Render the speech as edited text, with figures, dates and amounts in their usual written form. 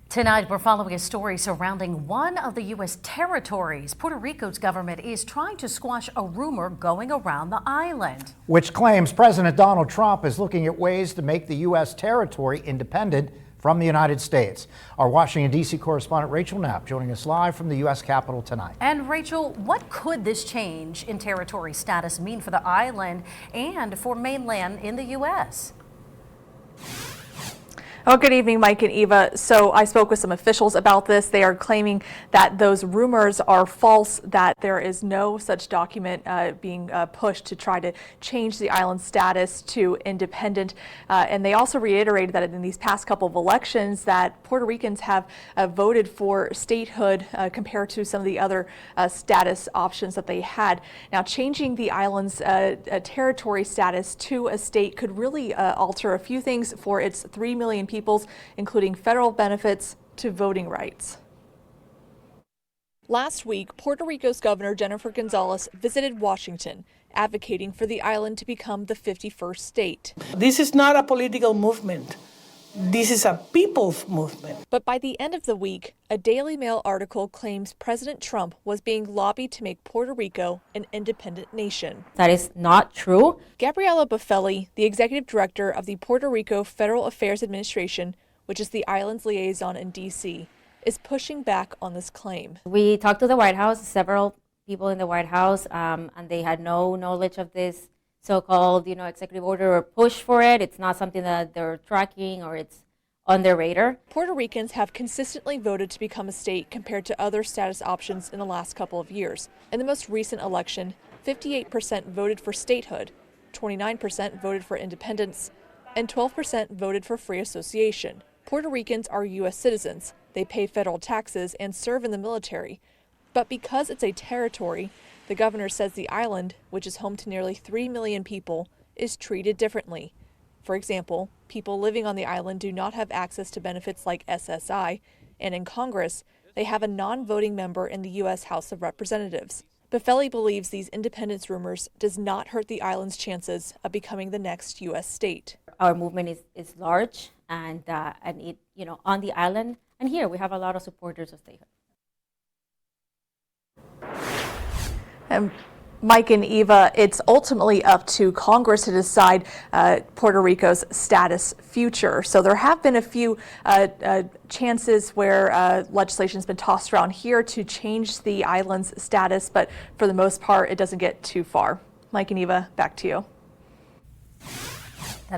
Tonight, we're following a story surrounding one of the U.S. territories. Puerto Rico's government is trying to squash a rumor going around the island, which claims President Donald Trump is looking at ways to make the U.S. territory independent from the United States. Our Washington, D.C. correspondent Rachel Knapp joining us live from the U.S. Capitol tonight. And Rachel, what could this change in territory status mean for the island and for mainland in the U.S.? Well, good evening, Mike and Eva. So I spoke with some officials about this. They are claiming that those rumors are false, that there is no such document being pushed to try to change the island's status to independent. And they also reiterated that in these past couple of elections that Puerto Ricans have voted for statehood compared to some of the other status options that they had. Now, changing the island's territory status to a state could really alter a few things for its 3 million people, including federal benefits to voting rights. Last week, Puerto Rico's Governor Jennifer Gonzalez visited Washington, advocating for the island to become the 51st state. This is not a political movement. This is a people's movement. But by the end of the week, a Daily Mail article claims President Trump was being lobbied to make Puerto Rico an independent nation. That is not true. Gabriela Buffelli, the executive director of the Puerto Rico Federal Affairs Administration, which is the island's liaison in D.C., is pushing back on this claim. We talked to the White House, several people in the White House, and they had no knowledge of this so-called, executive order or push for it. It's not something that they're tracking or it's on their radar. Puerto Ricans have consistently voted to become a state compared to other status options in the last couple of years. In the most recent election, 58% voted for statehood, 29% voted for independence, and 12% voted for free association. Puerto Ricans are U.S. citizens. They pay federal taxes and serve in the military. But because it's a territory, the governor says the island, which is home to nearly 3 million people, is treated differently. For example, people living on the island do not have access to benefits like SSI, and in Congress, they have a non-voting member in the U.S. House of Representatives. Buffelli believes these independence rumors does not hurt the island's chances of becoming the next U.S. state. Our movement is large and it, on the island, and here we have a lot of supporters of statehood. Mike and Eva, it's ultimately up to Congress to decide Puerto Rico's status future. So there have been a few chances where legislation's been tossed around here to change the island's status, but for the most part, it doesn't get too far. Mike and Eva, back to you.